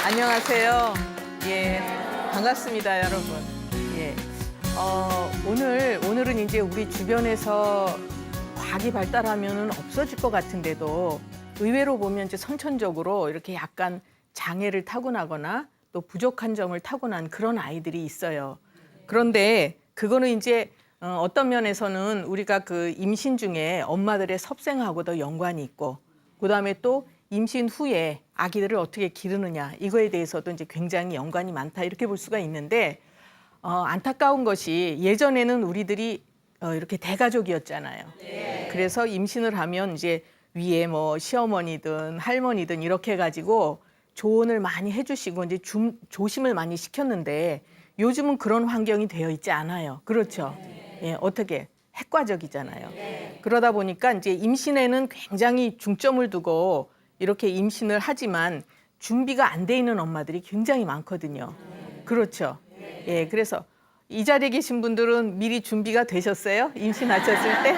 안녕하세요. 예, 반갑습니다, 여러분. 예, 오늘은 이제 우리 주변에서 과학이 발달하면은 없어질 것 같은데도 의외로 보면 이제 선천적으로 이렇게 약간 장애를 타고나거나 또 부족한 점을 타고난 그런 아이들이 있어요. 그런데 그거는 이제 어떤 면에서는 우리가 그 임신 중에 엄마들의 섭생하고도 연관이 있고, 그다음에 또 임신 후에 아기들을 어떻게 기르느냐 이거에 대해서도 이제 굉장히 연관이 많다 이렇게 볼 수가 있는데, 안타까운 것이 예전에는 우리들이 이렇게 대가족이었잖아요. 네. 그래서 임신을 하면 이제 위에 뭐 시어머니든 할머니든 이렇게 해가지고 조언을 많이 해주시고 이제 조심을 많이 시켰는데 요즘은 그런 환경이 되어 있지 않아요. 그렇죠? 네. 예, 어떻게 핵과적이잖아요. 네. 그러다 보니까 이제 임신에는 굉장히 중점을 두고 이렇게 임신을 하지만 준비가 안 돼 있는 엄마들이 굉장히 많거든요. 그렇죠? 예, 그래서 이 자리에 계신 분들은 미리 준비가 되셨어요? 임신하셨을 때?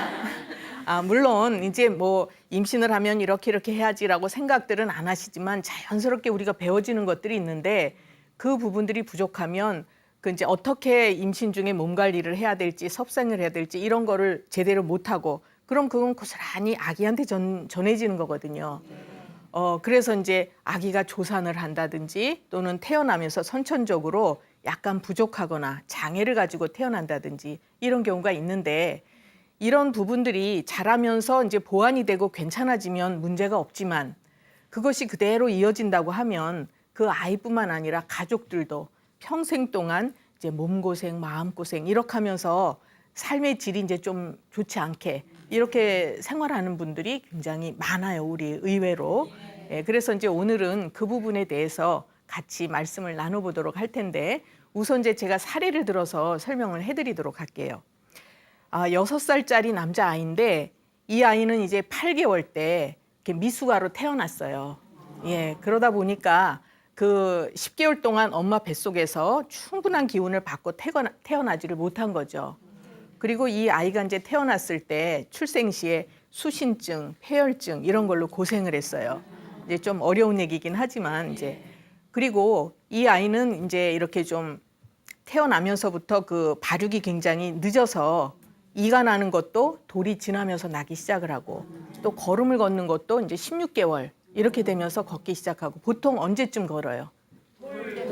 물론 이제 뭐 임신을 하면 이렇게 해야지라고 생각들은 안 하시지만 자연스럽게 우리가 배워지는 것들이 있는데 그 부분들이 부족하면 그 이제 어떻게 임신 중에 몸 관리를 해야 될지 섭생을 해야 될지 이런 거를 제대로 못하고 그럼 그건 고스란히 아기한테 전해지는 거거든요. 그래서 이제 아기가 조산을 한다든지 또는 태어나면서 선천적으로 약간 부족하거나 장애를 가지고 태어난다든지 이런 경우가 있는데 이런 부분들이 자라면서 이제 보완이 되고 괜찮아지면 문제가 없지만 그것이 그대로 이어진다고 하면 그 아이뿐만 아니라 가족들도 평생 동안 이제 몸고생, 마음고생 이렇게 하면서 삶의 질이 이제 좀 좋지 않게 이렇게 생활하는 분들이 굉장히 많아요, 우리 의외로. 예, 그래서 이제 오늘은 그 부분에 대해서 같이 말씀을 나눠보도록 할 텐데 우선 이제 제가 사례를 들어서 설명을 해드리도록 할게요. 6살짜리 남자아이인데 이 아이는 이제 8개월 때 이렇게 미숙아로 태어났어요. 예, 그러다 보니까 그 10개월 동안 엄마 뱃속에서 충분한 기운을 받고 태어나지를 못한 거죠. 그리고 이 아이가 이제 태어났을 때 출생 시에 수신증, 폐혈증 이런 걸로 고생을 했어요. 이제 좀 어려운 얘기긴 하지만 이제 그리고 이 아이는 이제 이렇게 좀 태어나면서부터 그 발육이 굉장히 늦어서 이가 나는 것도 돌이 지나면서 나기 시작을 하고 또 걸음을 걷는 것도 이제 16개월 이렇게 되면서 걷기 시작하고 보통 언제쯤 걸어요?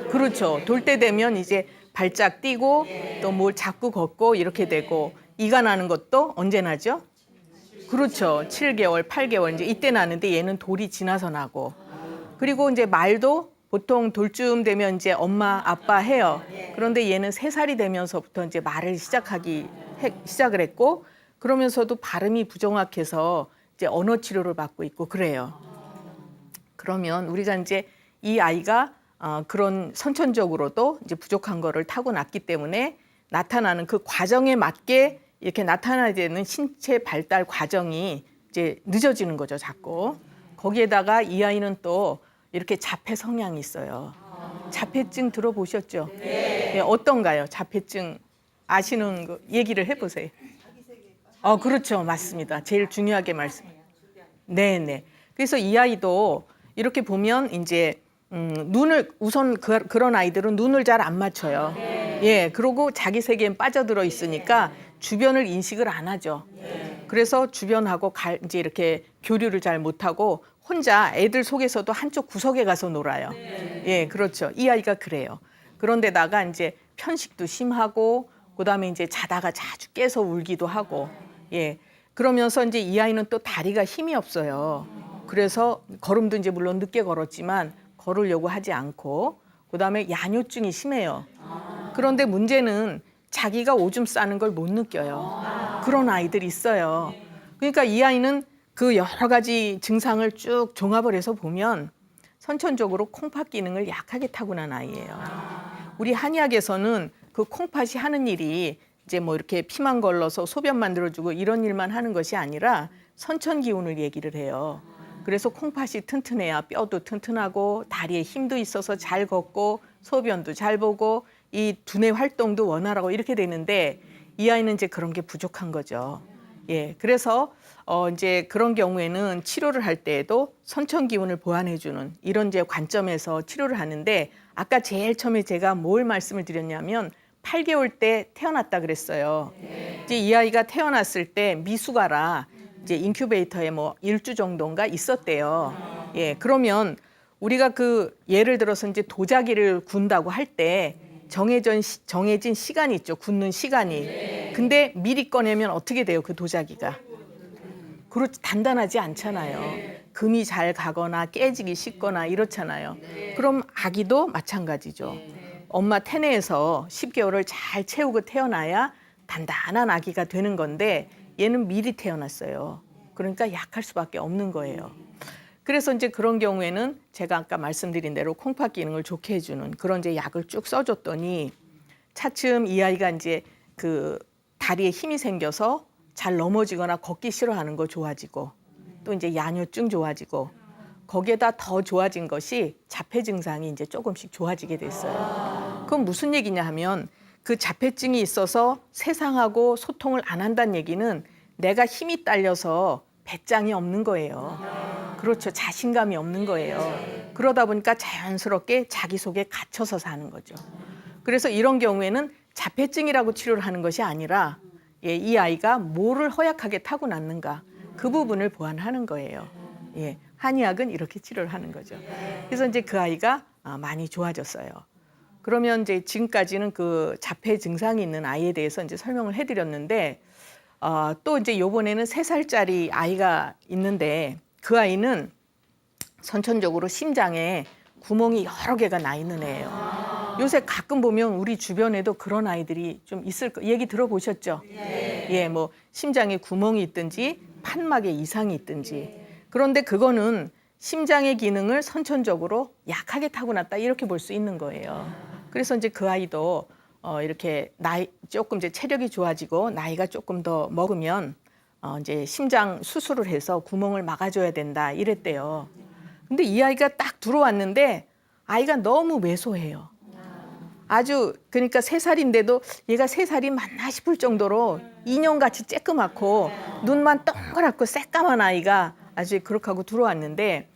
그렇죠. 돌 때 되면 이제 발짝 뛰고 또 뭘 잡고 걷고 이렇게 되고 이가 나는 것도 언제 나죠? 그렇죠. 7개월, 8개월 이제 이때 나는데 얘는 돌이 지나서 나고 그리고 이제 말도 보통 돌쯤 되면 이제 엄마, 아빠 해요. 그런데 얘는 3살이 되면서부터 이제 말을 시작을 했고 그러면서도 발음이 부정확해서 이제 언어 치료를 받고 있고 그래요. 그러면 우리가 이제 이 아이가 그런 선천적으로도 이제 부족한 거를 타고났기 때문에 나타나는 그 과정에 맞게 이렇게 나타나야 되는 신체 발달 과정이 이제 늦어지는 거죠, 자꾸. 거기에다가 이 아이는 또 이렇게 자폐 성향이 있어요. 자폐증 들어보셨죠? 네. 어떤가요? 자폐증 아시는 거 얘기를 해보세요. 그렇죠, 맞습니다. 제일 중요하게 말씀. 네네. 그래서 이 아이도 이렇게 보면 이제 눈을 우선 그런 아이들은 눈을 잘 안 맞춰요. 예, 그러고 자기 세계에 빠져들어 있으니까 주변을 인식을 안 하죠. 그래서 주변하고 이제 이렇게 교류를 잘 못하고 혼자 애들 속에서도 한쪽 구석에 가서 놀아요. 예, 그렇죠. 이 아이가 그래요. 그런데다가 이제 편식도 심하고 그다음에 이제 자다가 자주 깨서 울기도 하고 예. 그러면서 이제 이 아이는 또 다리가 힘이 없어요. 그래서 걸음도 이제 물론 늦게 걸었지만 걸으려고 하지 않고 그다음에 야뇨증이 심해요. 그런데 문제는 자기가 오줌 싸는 걸 못 느껴요. 그런 아이들이 있어요. 그러니까 이 아이는 그 여러 가지 증상을 쭉 종합을 해서 보면 선천적으로 콩팥 기능을 약하게 타고난 아이예요. 우리 한의학에서는 그 콩팥이 하는 일이 이제 뭐 이렇게 피만 걸러서 소변 만들어주고 이런 일만 하는 것이 아니라 선천 기운을 얘기를 해요. 그래서 콩팥이 튼튼해야 뼈도 튼튼하고 다리에 힘도 있어서 잘 걷고 소변도 잘 보고 이 두뇌 활동도 원활하고 이렇게 되는데 이 아이는 이제 그런 게 부족한 거죠. 예, 그래서 이제 그런 경우에는 치료를 할 때에도 선천 기운을 보완해주는 이런 이제 관점에서 치료를 하는데 아까 제일 처음에 제가 뭘 말씀을 드렸냐면 8개월 때 태어났다 그랬어요. 이제 이 아이가 태어났을 때 미숙아라 이제 인큐베이터에 뭐 1주 정도인가 있었대요. 예, 그러면 우리가 그 예를 들어서 이제 도자기를 군다고 할 때 정해진 시간이 있죠. 굳는 시간이. 근데 미리 꺼내면 어떻게 돼요? 그 도자기가. 그렇지 단단하지 않잖아요. 금이 잘 가거나 깨지기 쉽거나 이렇잖아요. 그럼 아기도 마찬가지죠. 엄마 태내에서 10개월을 잘 채우고 태어나야 단단한 아기가 되는 건데 얘는 미리 태어났어요. 그러니까 약할 수밖에 없는 거예요. 그래서 이제 그런 경우에는 제가 아까 말씀드린 대로 콩팥 기능을 좋게 해주는 그런 이제 약을 쭉 써줬더니 차츰 이 아이가 이제 그 다리에 힘이 생겨서 잘 넘어지거나 걷기 싫어하는 거 좋아지고 또 이제 야뇨증 좋아지고 거기에다 더 좋아진 것이 자폐 증상이 이제 조금씩 좋아지게 됐어요. 그건 무슨 얘기냐 하면 그 자폐증이 있어서 세상하고 소통을 안 한다는 얘기는 내가 힘이 딸려서 배짱이 없는 거예요. 그렇죠. 자신감이 없는 거예요. 그러다 보니까 자연스럽게 자기 속에 갇혀서 사는 거죠. 그래서 이런 경우에는 자폐증이라고 치료를 하는 것이 아니라 예, 이 아이가 뭐를 허약하게 타고났는가 그 부분을 보완하는 거예요. 예, 한의학은 이렇게 치료를 하는 거죠. 그래서 이제 그 아이가 많이 좋아졌어요. 그러면 이제 지금까지는 그 자폐 증상이 있는 아이에 대해서 이제 설명을 해드렸는데 또 이제 요번에는 3살짜리 아이가 있는데 그 아이는 선천적으로 심장에 구멍이 여러 개가 나 있는 애예요. 요새 가끔 보면 우리 주변에도 그런 아이들이 좀 있을 거 얘기 들어보셨죠? 예, 뭐 심장에 구멍이 있든지 판막에 이상이 있든지. 그런데 그거는 심장의 기능을 선천적으로 약하게 타고났다 이렇게 볼 수 있는 거예요. 그래서 이제 그 아이도 이렇게 나이 조금 이제 체력이 좋아지고 나이가 조금 더 먹으면 이제 심장 수술을 해서 구멍을 막아줘야 된다 이랬대요. 근데 이 아이가 딱 들어왔는데 아이가 너무 왜소해요. 아주 그러니까 3살인데도 얘가 3살이 맞나 싶을 정도로 인형같이 쬐끄맣고 눈만 동그랗고 새까만 아이가 아주 그렇게 하고 들어왔는데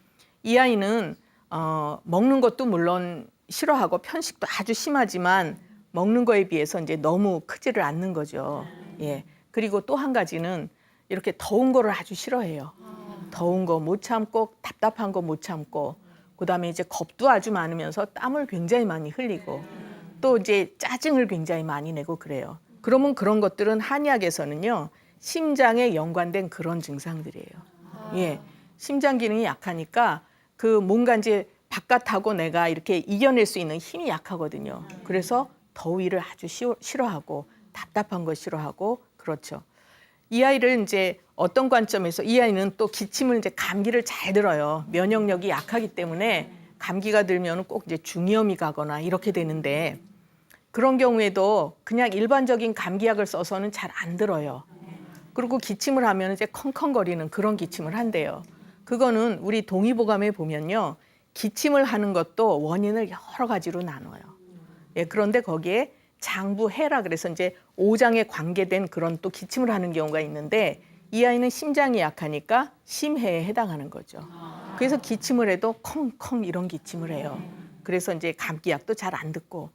이 아이는 먹는 것도 물론 싫어하고 편식도 아주 심하지만 먹는 거에 비해서 이제 너무 크지를 않는 거죠. 예. 그리고 또 한 가지는 이렇게 더운 거를 아주 싫어해요. 더운 거 못 참고 답답한 거 못 참고 그다음에 이제 겁도 아주 많으면서 땀을 굉장히 많이 흘리고 또 이제 짜증을 굉장히 많이 내고 그래요. 그러면 그런 것들은 한의학에서는요. 심장에 연관된 그런 증상들이에요. 예. 심장 기능이 약하니까 그 뭔가 이제 바깥하고 내가 이렇게 이겨낼 수 있는 힘이 약하거든요. 그래서 더위를 아주 싫어하고 답답한 거 싫어하고 그렇죠. 이 아이를 이제 어떤 관점에서 이 아이는 또 기침을 이제 감기를 잘 들어요. 면역력이 약하기 때문에 감기가 들면 꼭 이제 중이염이 가거나 이렇게 되는데 그런 경우에도 그냥 일반적인 감기약을 써서는 잘 안 들어요. 그리고 기침을 하면 이제 컹컹거리는 그런 기침을 한대요. 그거는 우리 동의보감에 보면요. 기침을 하는 것도 원인을 여러 가지로 나눠요. 예, 그런데 거기에 장부해라 그래서 이제 오장에 관계된 그런 또 기침을 하는 경우가 있는데 이 아이는 심장이 약하니까 심해에 해당하는 거죠. 그래서 기침을 해도 컹컹 이런 기침을 해요. 그래서 이제 감기약도 잘 안 듣고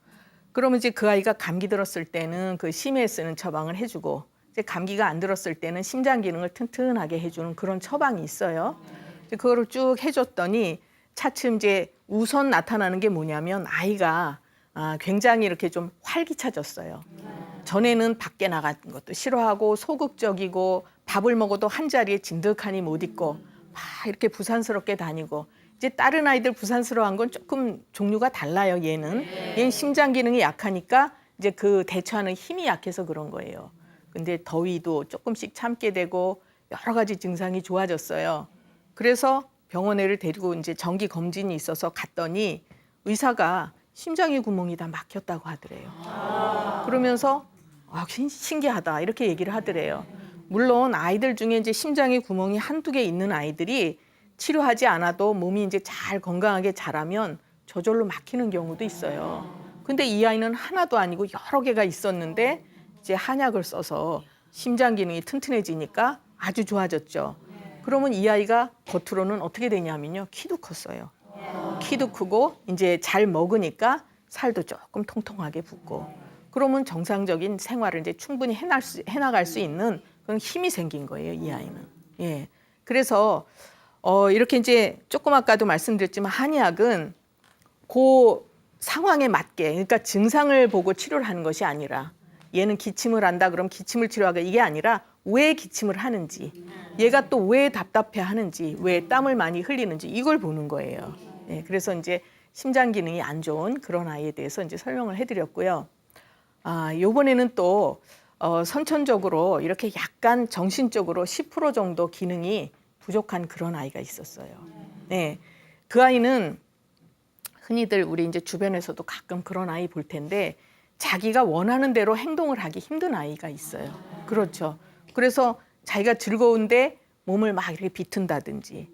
그러면 이제 그 아이가 감기 들었을 때는 그 심해에 쓰는 처방을 해주고 이제 감기가 안 들었을 때는 심장 기능을 튼튼하게 해주는 그런 처방이 있어요. 그거를 쭉 해줬더니 차츰 이제 우선 나타나는 게 뭐냐면 아이가 굉장히 이렇게 좀 활기차졌어요. 전에는 밖에 나가는 것도 싫어하고 소극적이고 밥을 먹어도 한 자리에 진득하니 못 있고 막 이렇게 부산스럽게 다니고 이제 다른 아이들 부산스러워한 건 조금 종류가 달라요. 얘는 심장 기능이 약하니까 이제 그 대처하는 힘이 약해서 그런 거예요. 근데 더위도 조금씩 참게 되고 여러 가지 증상이 좋아졌어요. 그래서 병원에를 데리고 이제 정기 검진이 있어서 갔더니 의사가 심장의 구멍이 다 막혔다고 하더래요. 그러면서 신기하다 이렇게 얘기를 하더래요. 물론 아이들 중에 이제 심장의 구멍이 한두 개 있는 아이들이 치료하지 않아도 몸이 이제 잘 건강하게 자라면 저절로 막히는 경우도 있어요. 근데 이 아이는 하나도 아니고 여러 개가 있었는데 이제 한약을 써서 심장 기능이 튼튼해지니까 아주 좋아졌죠. 그러면 이 아이가 겉으로는 어떻게 되냐면요. 키도 컸어요. 키도 크고 이제 잘 먹으니까 살도 조금 통통하게 붙고 그러면 정상적인 생활을 이제 충분히 해나갈 수 있는 그런 힘이 생긴 거예요, 이 아이는. 예. 그래서 이렇게 이제 조금 아까도 말씀드렸지만 한의학은 그 상황에 맞게 그러니까 증상을 보고 치료를 하는 것이 아니라 얘는 기침을 한다 그럼 기침을 치료하고 이게 아니라 왜 기침을 하는지 얘가 또 왜 답답해 하는지 왜 땀을 많이 흘리는지 이걸 보는 거예요. 예, 그래서 이제 심장 기능이 안 좋은 그런 아이에 대해서 이제 설명을 해드렸고요. 요번에는 또 선천적으로 이렇게 약간 정신적으로 10% 정도 기능이 부족한 그런 아이가 있었어요. 네, 그 아이는 흔히들 우리 이제 주변에서도 가끔 그런 아이 볼 텐데 자기가 원하는 대로 행동을 하기 힘든 아이가 있어요. 그렇죠. 그래서 자기가 즐거운데 몸을 막 이렇게 비튼다든지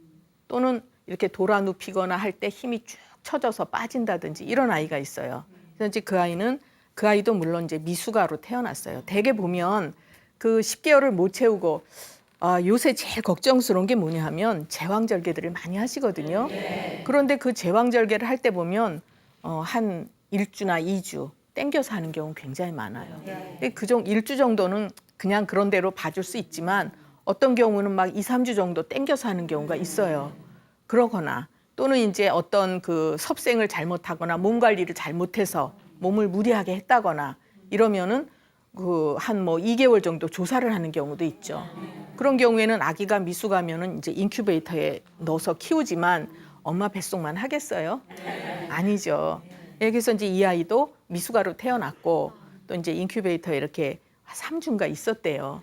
또는 이렇게 돌아 눕히거나 할 때 힘이 쭉 쳐져서 빠진다든지 이런 아이가 있어요. 그래서 이제 그 아이도 물론 이제 미숙아로 태어났어요. 대개 보면 그 10개월을 못 채우고 요새 제일 걱정스러운 게 뭐냐 하면 제왕절개들을 많이 하시거든요. 그런데 그 제왕절개를 할 때 보면 한 1주나 2주 땡겨서 하는 경우 굉장히 많아요. 그중 1주 정도는 그냥 그런 대로 봐줄 수 있지만 어떤 경우는 막 2, 3주 정도 땡겨서 하는 경우가 있어요. 그러거나 또는 이제 어떤 그 섭생을 잘못하거나 몸 관리를 잘못해서 몸을 무리하게 했다거나 이러면은 그 한 뭐 2개월 정도 조사를 하는 경우도 있죠. 그런 경우에는 아기가 미숙하면은 이제 인큐베이터에 넣어서 키우지만 엄마 뱃속만 하겠어요? 아니죠. 예, 그래서 이제 이 아이도 미숙아로 태어났고 또 이제 인큐베이터에 이렇게 3주인가 있었대요.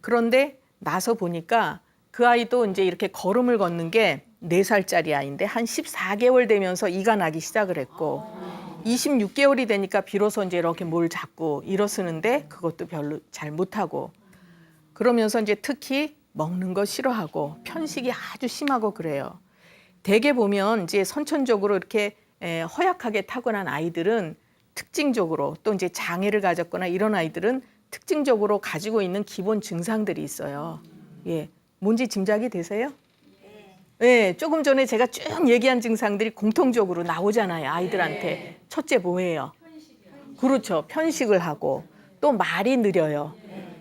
그런데 나서 보니까 그 아이도 이제 이렇게 걸음을 걷는 게 4살짜리 아이인데 한 14개월 되면서 이가 나기 시작을 했고 26개월이 되니까 비로소 이제 이렇게 뭘 잡고 일어서는데 그것도 별로 잘 못하고 그러면서 이제 특히 먹는 거 싫어하고 편식이 아주 심하고 그래요. 대개 보면 이제 선천적으로 이렇게 허약하게 타고난 아이들은 특징적으로 또 이제 장애를 가졌거나 이런 아이들은 특징적으로 가지고 있는 기본 증상들이 있어요. 예, 뭔지 짐작이 되세요? 네, 조금 전에 제가 쭉 얘기한 증상들이 공통적으로 나오잖아요. 아이들한테. 첫째 뭐예요? 그렇죠. 편식을 하고 또 말이 느려요.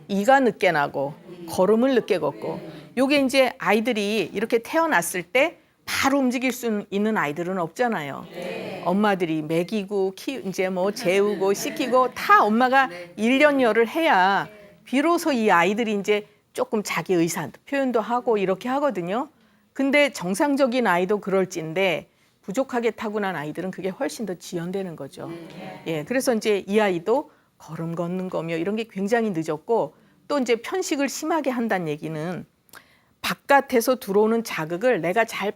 이가 늦게 나고 걸음을 늦게 걷고 요게 이제 아이들이 이렇게 태어났을 때 바로 움직일 수 있는 아이들은 없잖아요. 엄마들이 먹이고 이제 뭐 재우고 씻기고 다 엄마가 일년여를 해야 비로소 이 아이들이 이제 조금 자기 의사 표현도 하고 이렇게 하거든요. 근데 정상적인 아이도 그럴진데 부족하게 타고난 아이들은 그게 훨씬 더 지연되는 거죠. 예, 그래서 이제 이 아이도 걸음 걷는 거며 이런 게 굉장히 늦었고 또 이제 편식을 심하게 한다는 얘기는 바깥에서 들어오는 자극을 내가 잘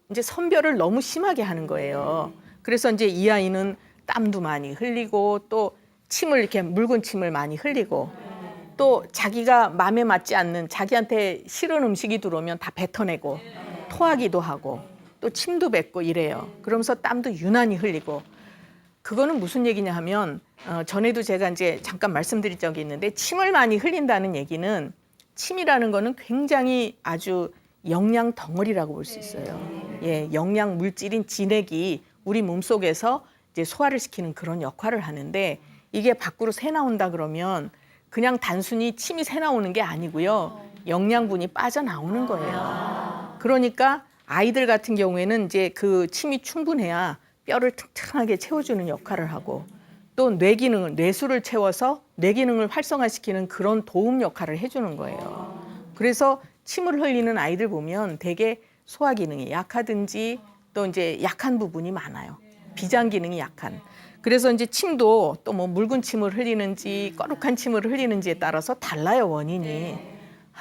이제 선별을 너무 심하게 하는 거예요. 그래서 이제 이 아이는 땀도 많이 흘리고 또 이렇게 묽은 침을 많이 흘리고 또 자기가 마음에 맞지 않는 자기한테 싫은 음식이 들어오면 다 뱉어내고 토하기도 하고 또 침도 뱉고 이래요. 그러면서 땀도 유난히 흘리고 그거는 무슨 얘기냐 하면 전에도 제가 이제 잠깐 말씀드린 적이 있는데 침을 많이 흘린다는 얘기는 침이라는 거는 굉장히 아주 영양 덩어리라고 볼 수 있어요. 예, 영양 물질인 진액이 우리 몸속에서 이제 소화를 시키는 그런 역할을 하는데 이게 밖으로 새 나온다 그러면 그냥 단순히 침이 새 나오는 게 아니고요. 영양분이 빠져나오는 거예요. 그러니까 아이들 같은 경우에는 이제 그 침이 충분해야 뼈를 튼튼하게 채워주는 역할을 하고 또 뇌수를 채워서 뇌 기능을 활성화시키는 그런 도움 역할을 해주는 거예요. 그래서 침을 흘리는 아이들 보면 대개 소화 기능이 약하든지 또 이제 약한 부분이 많아요. 비장 기능이 약한. 그래서 이제 침도 또 뭐 묽은 침을 흘리는지 거룩한 침을 흘리는지에 따라서 달라요, 원인이.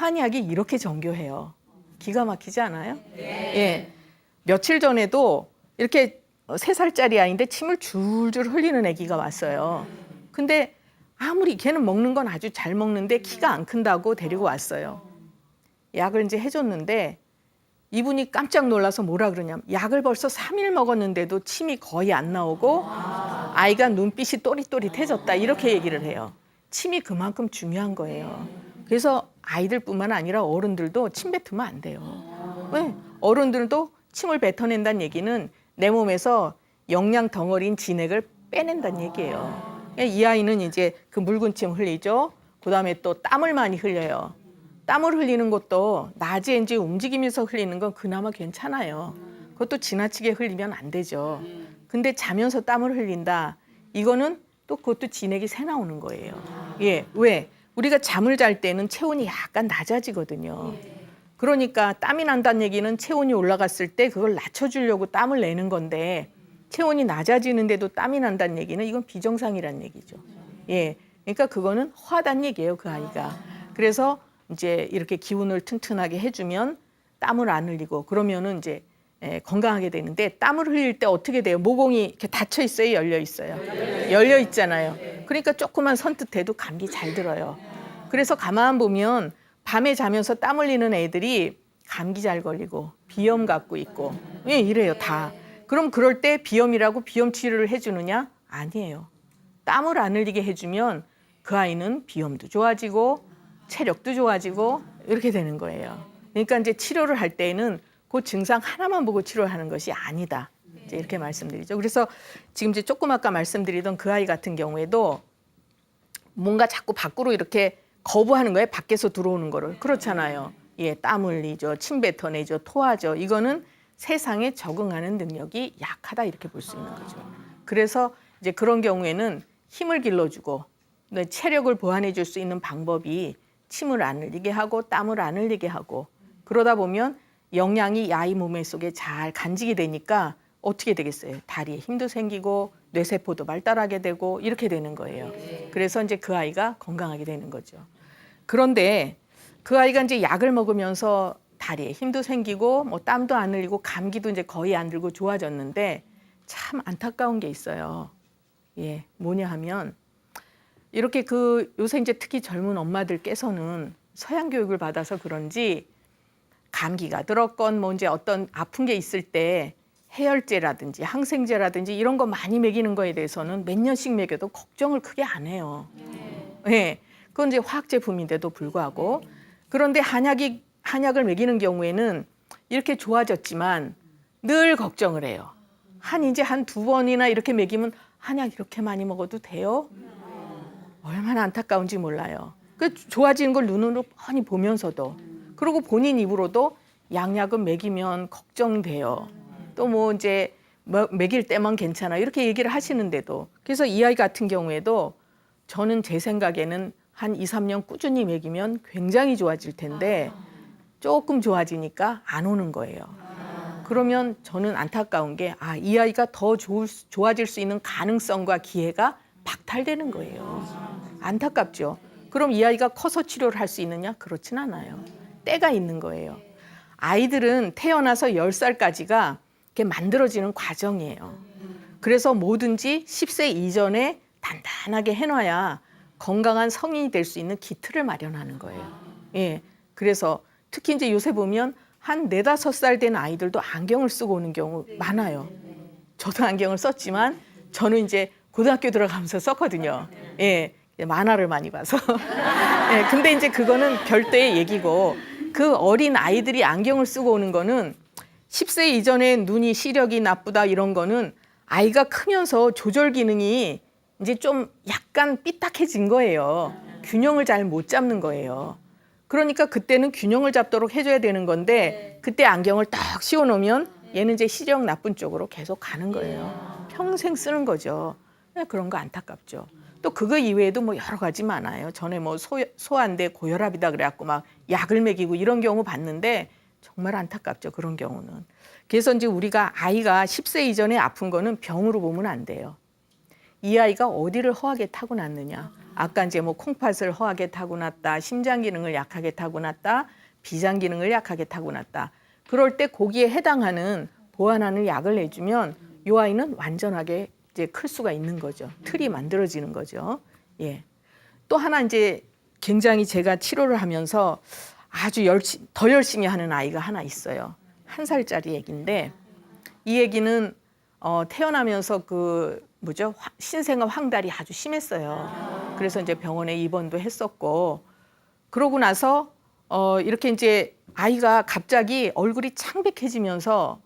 한약이 이렇게 정교해요. 기가 막히지 않아요? 예. 며칠 전에도 이렇게 3살짜리 아이인데 침을 줄줄 흘리는 아기가 왔어요. 근데 아무리 걔는 먹는 건 아주 잘 먹는데 키가 안 큰다고 데리고 왔어요. 약을 이제 해줬는데 이분이 깜짝 놀라서 뭐라 그러냐면 약을 벌써 3일 먹었는데도 침이 거의 안 나오고 아이가 눈빛이 또릿또릿해졌다 이렇게 얘기를 해요. 침이 그만큼 중요한 거예요. 그래서 아이들뿐만 아니라 어른들도 침 뱉으면 안 돼요. 왜? 어른들도 침을 뱉어낸다는 얘기는 내 몸에서 영양 덩어리인 진액을 빼낸다는 얘기예요. 이 아이는 이제 그 묽은 침 흘리죠. 그다음에 또 땀을 많이 흘려요. 땀을 흘리는 것도 낮에 이제 움직이면서 흘리는 건 그나마 괜찮아요. 그것도 지나치게 흘리면 안 되죠. 근데 자면서 땀을 흘린다. 이거는 또 그것도 진액이 새 나오는 거예요. 예, 왜? 우리가 잠을 잘 때는 체온이 약간 낮아지거든요. 그러니까 땀이 난다는 얘기는 체온이 올라갔을 때 그걸 낮춰주려고 땀을 내는 건데 체온이 낮아지는데도 땀이 난다는 얘기는 이건 비정상이라는 얘기죠. 예, 그러니까 그거는 허하다는 얘기예요, 그 아이가. 그래서 이제 이렇게 기운을 튼튼하게 해주면 땀을 안 흘리고 그러면은 이제 건강하게 되는데 땀을 흘릴 때 어떻게 돼요? 모공이 이렇게 닫혀 있어요, 열려 있어요? 열려 있잖아요. 그러니까 조금만 선뜻해도 감기 잘 들어요. 그래서 가만 보면 밤에 자면서 땀 흘리는 애들이 감기 잘 걸리고 비염 갖고 있고 예, 이래요 다. 그럼 그럴 때 비염이라고 비염 치료를 해주느냐? 아니에요. 땀을 안 흘리게 해주면 그 아이는 비염도 좋아지고 체력도 좋아지고 이렇게 되는 거예요. 그러니까 이제 치료를 할 때에는 그 증상 하나만 보고 치료하는 것이 아니다. 이제 이렇게 말씀드리죠. 그래서 지금 이제 조금 아까 말씀드리던 그 아이 같은 경우에도 뭔가 자꾸 밖으로 이렇게 거부하는 거예요. 밖에서 들어오는 거를. 그렇잖아요. 예, 땀 흘리죠. 침 뱉어내죠. 토하죠. 이거는 세상에 적응하는 능력이 약하다 이렇게 볼 수 있는 거죠. 그래서 이제 그런 경우에는 힘을 길러주고 체력을 보완해 줄 수 있는 방법이 침을 안 흘리게 하고 땀을 안 흘리게 하고 그러다 보면 영양이 아이 몸 속에 잘 간직이 되니까 어떻게 되겠어요? 다리에 힘도 생기고 뇌세포도 발달하게 되고 이렇게 되는 거예요. 그래서 이제 그 아이가 건강하게 되는 거죠. 그런데 그 아이가 이제 약을 먹으면서 다리에 힘도 생기고 뭐 땀도 안 흘리고 감기도 이제 거의 안 들고 좋아졌는데 참 안타까운 게 있어요. 예, 뭐냐 하면 이렇게 그 요새 이제 특히 젊은 엄마들께서는 서양 교육을 받아서 그런지 감기가 들었건 뭐 이제 어떤 아픈 게 있을 때 해열제라든지 항생제라든지 이런 거 많이 먹이는 거에 대해서는 몇 년씩 먹여도 걱정을 크게 안 해요. 네, 그건 이제 화학 제품인데도 불구하고 그런데 한약을 먹이는 경우에는 이렇게 좋아졌지만 늘 걱정을 해요. 이제 한 2번이나 이렇게 먹이면 한약 이렇게 많이 먹어도 돼요? 얼마나 안타까운지 몰라요. 그 좋아지는 걸 눈으로 뻔히 보면서도 그리고 본인 입으로도 약은 먹이면 걱정돼요. 또 뭐 이제 먹일 때만 괜찮아 이렇게 얘기를 하시는데도 그래서 이 아이 같은 경우에도 저는 제 생각에는 한 2, 3년 꾸준히 먹이면 굉장히 좋아질 텐데 조금 좋아지니까 안 오는 거예요. 그러면 저는 안타까운 게 이 아이가 더 좋아질 수 있는 가능성과 기회가 박탈되는 거예요. 안타깝죠. 그럼 이 아이가 커서 치료를 할 수 있느냐? 그렇진 않아요. 때가 있는 거예요. 아이들은 태어나서 10살까지가 이렇게 만들어지는 과정이에요. 그래서 뭐든지 10세 이전에 단단하게 해놔야 건강한 성인이 될 수 있는 기틀을 마련하는 거예요. 예. 그래서 특히 이제 요새 보면 한 4, 5살 된 아이들도 안경을 쓰고 오는 경우 많아요. 저도 안경을 썼지만 저는 이제 고등학교 들어가면서 썼거든요. 예. 만화를 많이 봐서. 예. 근데 이제 그거는 별도의 얘기고 그 어린 아이들이 안경을 쓰고 오는 거는 10세 이전에 눈이 시력이 나쁘다 이런 거는 아이가 크면서 조절 기능이 이제 좀 약간 삐딱해진 거예요. 균형을 잘 못 잡는 거예요. 그러니까 그때는 균형을 잡도록 해줘야 되는 건데 그때 안경을 딱 씌워놓으면 얘는 이제 시력 나쁜 쪽으로 계속 가는 거예요. 평생 쓰는 거죠. 그런 거 안타깝죠. 또 그거 이외에도 뭐 여러 가지 많아요. 전에 뭐 소아인데 고혈압이다 그래갖고 막 약을 먹이고 이런 경우 봤는데 정말 안타깝죠. 그런 경우는. 그래서 이제 우리가 아이가 10세 이전에 아픈 거는 병으로 보면 안 돼요. 이 아이가 어디를 허하게 타고났느냐. 아까 이제 뭐 콩팥을 허하게 타고났다, 심장 기능을 약하게 타고났다, 비장 기능을 약하게 타고났다. 그럴 때 거기에 해당하는 보완하는 약을 내주면 이 아이는 완전하게 이제 클 수가 있는 거죠. 틀이 만들어지는 거죠. 예. 또 하나 이제 굉장히 제가 치료를 하면서 아주 더 열심히 하는 아이가 하나 있어요. 1살짜리 애기인데 이 애기는 태어나면서 그 뭐죠? 신생아 황달이 아주 심했어요. 그래서 이제 병원에 입원도 했었고 그러고 나서 이렇게 이제 아이가 갑자기 얼굴이 창백해지면서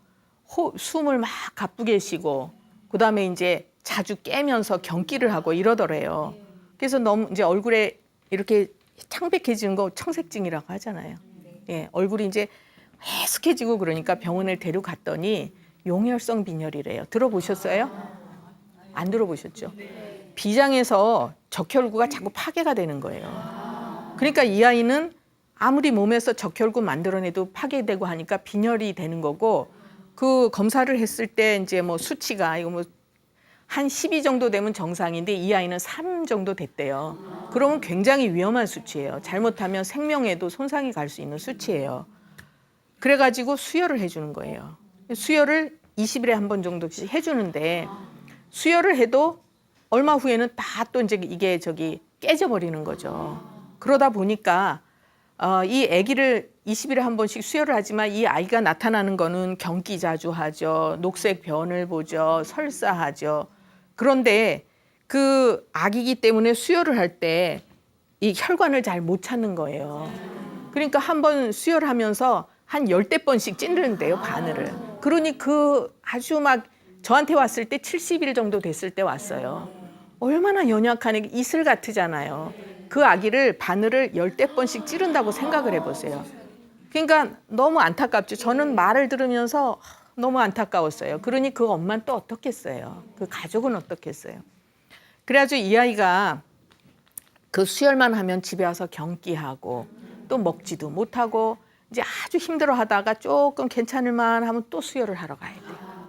숨을 막 가쁘게 쉬고 그다음에 이제 자주 깨면서 경기를 하고 이러더래요. 그래서 너무 이제 얼굴에 이렇게 창백해지는 거 청색증이라고 하잖아요. 예, 얼굴이 이제 해숙해지고 그러니까 병원을 데려갔더니 용혈성 빈혈이래요. 들어보셨어요? 안 들어보셨죠? 비장에서 적혈구가 자꾸 파괴가 되는 거예요. 그러니까 이 아이는 아무리 몸에서 적혈구 만들어내도 파괴되고 하니까 빈혈이 되는 거고 그 검사를 했을 때 이제 뭐 수치가 이거 뭐 한 12 정도 되면 정상인데 이 아이는 3 정도 됐대요. 그러면 굉장히 위험한 수치예요. 잘못하면 생명에도 손상이 갈 수 있는 수치예요. 그래가지고 수혈을 해주는 거예요. 수혈을 20일에 한 번 정도씩 해주는데 수혈을 해도 얼마 후에는 다 또 이제 이게 깨져버리는 거죠. 그러다 보니까 이 아기를 20일에 한 번씩 수혈을 하지만 이 아이가 나타나는 거는 경기 자주 하죠. 녹색 변을 보죠. 설사하죠. 그런데 그 아기이기 때문에 수혈을 할 때 이 혈관을 잘 못 찾는 거예요. 그러니까 한 번 수혈하면서 한 10대 번씩 찌르는데요, 바늘을. 그러니 그 아주 막 저한테 왔을 때 70일 정도 됐을 때 왔어요. 얼마나 연약한 애기, 이슬 같으잖아요. 그 아기를 바늘을 10대 번씩 찌른다고 생각을 해보세요. 그러니까 너무 안타깝죠. 저는 말을 들으면서 너무 안타까웠어요. 그러니 그 엄마는 또 어떻겠어요. 그 가족은 어떻겠어요. 그래가지고 이 아이가 그 수혈만 하면 집에 와서 경기하고 또 먹지도 못하고 이제 아주 힘들어하다가 조금 괜찮을 만하면 또 수혈을 하러 가야 돼요.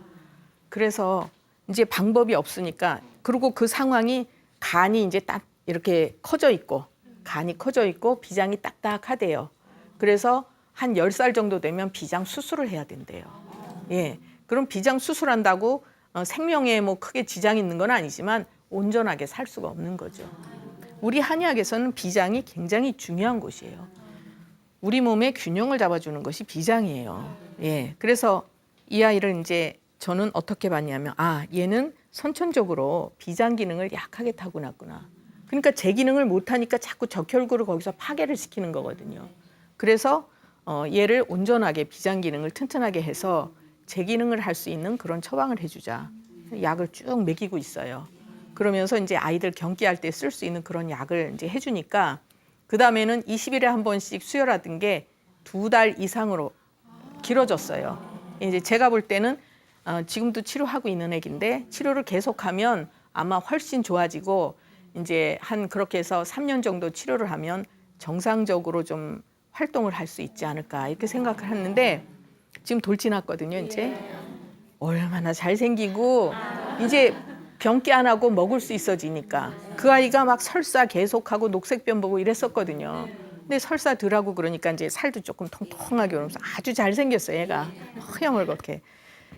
그래서 이제 방법이 없으니까 그리고 그 상황이 간이 이제 딱 이렇게 커져 있고 간이 커져 있고 비장이 딱딱하대요. 그래서 한 10살 정도 되면 비장 수술을 해야 된대요. 예. 그럼 비장 수술한다고 생명에 뭐 크게 지장이 있는 건 아니지만 온전하게 살 수가 없는 거죠. 우리 한의학에서는 비장이 굉장히 중요한 곳이에요. 우리 몸의 균형을 잡아주는 것이 비장이에요. 예. 그래서 이 아이를 이제 저는 어떻게 봤냐면 얘는 선천적으로 비장 기능을 약하게 타고났구나. 그러니까 제 기능을 못하니까 자꾸 적혈구를 거기서 파괴를 시키는 거거든요. 그래서 얘를 온전하게 비장 기능을 튼튼하게 해서 제 기능을 할 수 있는 그런 처방을 해주자. 약을 쭉 먹이고 있어요. 그러면서 이제 아이들 경기할 때 쓸 수 있는 그런 약을 이제 해주니까 그 다음에는 20일에 한 번씩 수혈하던 게 2달 이상으로 길어졌어요. 이제 제가 볼 때는 지금도 치료하고 있는 애기인데 치료를 계속하면 아마 훨씬 좋아지고 이제 그렇게 해서 3년 정도 치료를 하면 정상적으로 좀 활동을 할 수 있지 않을까 이렇게 생각을 했는데 지금 돌진했거든요. 이제 얼마나 잘생기고 이제 병기 안 하고 먹을 수 있어지니까 그 아이가 막 설사 계속하고 녹색변 보고 이랬었거든요. 근데 설사 덜하고 그러니까 이제 살도 조금 통통하게 오면서 아주 잘생겼어요. 얘가 허여멀겋게.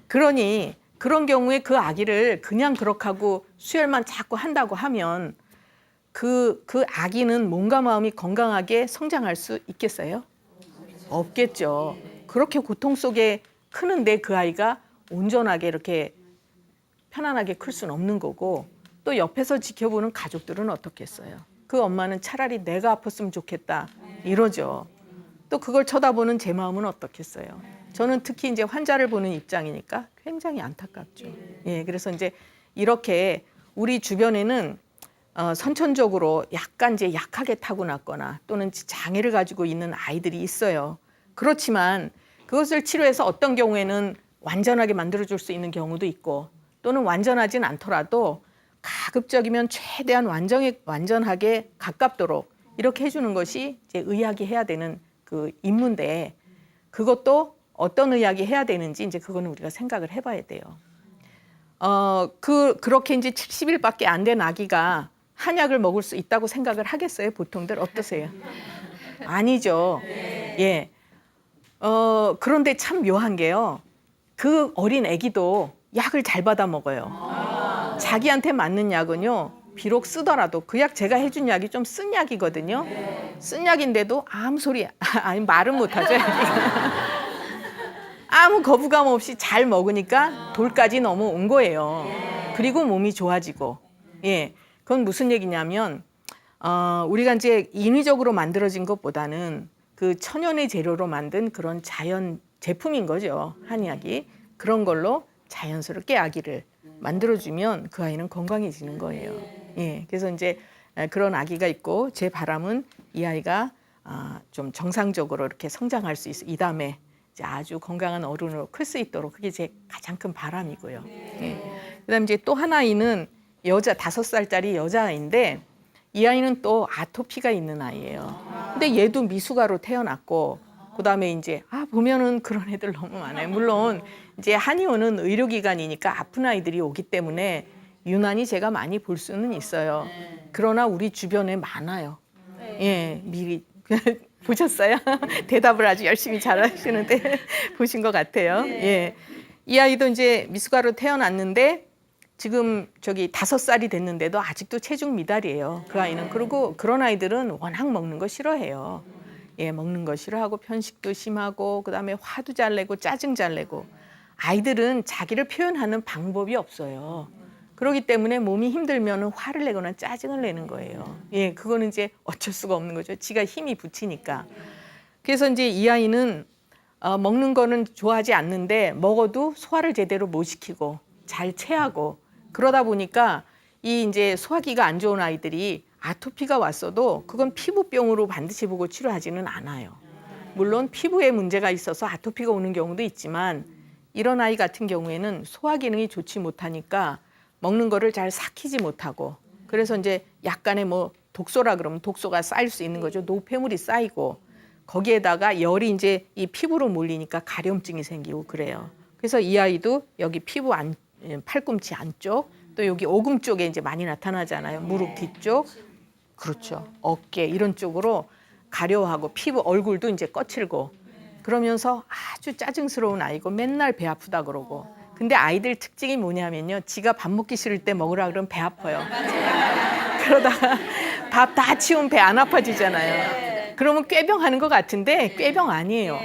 그러니 그런 경우에 그 아기를 그냥 그렇게 하고 수혈만 자꾸 한다고 하면 그 아기는 몸과 마음이 건강하게 성장할 수 있겠어요? 없겠죠. 그렇게 고통 속에 크는데 그 아이가 온전하게 이렇게 편안하게 클 수는 없는 거고 또 옆에서 지켜보는 가족들은 어떻겠어요? 그 엄마는 차라리 내가 아팠으면 좋겠다 이러죠. 또 그걸 쳐다보는 제 마음은 어떻겠어요? 저는 특히 이제 환자를 보는 입장이니까 굉장히 안타깝죠. 예, 그래서 이제 이렇게 우리 주변에는 선천적으로 약간 이제 약하게 타고났거나 또는 장애를 가지고 있는 아이들이 있어요. 그렇지만 그것을 치료해서 어떤 경우에는 완전하게 만들어줄 수 있는 경우도 있고 또는 완전하진 않더라도 가급적이면 최대한 완전하게 가깝도록 이렇게 해주는 것이 이제 의학이 해야 되는 그 임무인데 그것도 어떤 의학이 해야 되는지 이제 그거는 우리가 생각을 해봐야 돼요. 그렇게 이제 70일밖에 안 된 아기가 한약을 먹을 수 있다고 생각을 하겠어요? 보통들 어떠세요? 아니죠. 예. 그런데 참 묘한 게요. 그 어린 아기도 약을 잘 받아 먹어요. 자기한테 맞는 약은요. 비록 쓰더라도 그 약 제가 해준 약이 좀 쓴 약이거든요. 쓴 약인데도 아무 소리 아니 말은 못하죠. 아무 거부감 없이 잘 먹으니까 돌까지 넘어온 거예요. 그리고 몸이 좋아지고. 예, 그건 무슨 얘기냐면 우리가 이제 인위적으로 만들어진 것보다는 그 천연의 재료로 만든 그런 자연 제품인 거죠. 한약이. 그런 걸로 자연스럽게 아기를 만들어주면 그 아이는 건강해지는 거예요. 예, 그래서 이제 그런 아기가 있고 제 바람은 이 아이가 좀 정상적으로 이렇게 성장할 수 있어. 이 다음에 이제 아주 건강한 어른으로 클 수 있도록 그게 제 가장 큰 바람이고요. 예. 그다음 이제 또 한 아이는 여자 5살짜리 여자아이인데 이 아이는 또 아토피가 있는 아이예요. 근데 얘도 미숙아로 태어났고 그다음에 이제 보면은 그런 애들 너무 많아요. 물론 이제 한의원은 의료기관이니까 아픈 아이들이 오기 때문에 유난히 제가 많이 볼 수는 있어요. 그러나 우리 주변에 많아요. 예, 미리 보셨어요? 대답을 아주 열심히 잘하시는데 보신 것 같아요. 예, 이 아이도 이제 미숙아로 태어났는데 지금 저기 5살이 됐는데도 아직도 체중 미달이에요. 그 아이는. 그리고 그런 아이들은 워낙 먹는 거 싫어해요. 예, 먹는 거 싫어하고 편식도 심하고 그다음에 화도 잘 내고 짜증 잘 내고 아이들은 자기를 표현하는 방법이 없어요. 그렇기 때문에 몸이 힘들면 화를 내거나 짜증을 내는 거예요. 예, 그거는 이제 어쩔 수가 없는 거죠. 지가 힘이 붙이니까. 그래서 이제 이 아이는 먹는 거는 좋아하지 않는데 먹어도 소화를 제대로 못 시키고 잘 체하고 그러다 보니까 이 이제 소화기가 안 좋은 아이들이 아토피가 왔어도 그건 피부병으로 반드시 보고 치료하지는 않아요. 물론 피부에 문제가 있어서 아토피가 오는 경우도 있지만 이런 아이 같은 경우에는 소화 기능이 좋지 못하니까 먹는 거를 잘 삭히지 못하고 그래서 이제 약간의 뭐 독소라 그러면 독소가 쌓일 수 있는 거죠. 노폐물이 쌓이고 거기에다가 열이 이제 이 피부로 몰리니까 가려움증이 생기고 그래요. 그래서 이 아이도 여기 피부 팔꿈치 안쪽 또 여기 오금 쪽에 이제 많이 나타나잖아요. 무릎 뒤쪽. 그렇죠. 어깨 이런 쪽으로 가려워하고 피부 얼굴도 이제 거칠고 그러면서 아주 짜증스러운 아이고 맨날 배 아프다 그러고 근데 아이들 특징이 뭐냐면요. 지가 밥 먹기 싫을 때 먹으라 그러면 배 아파요. 그러다가 밥 다 치우면 배 안 아파지잖아요. 그러면 꾀병하는 것 같은데 꾀병 아니에요.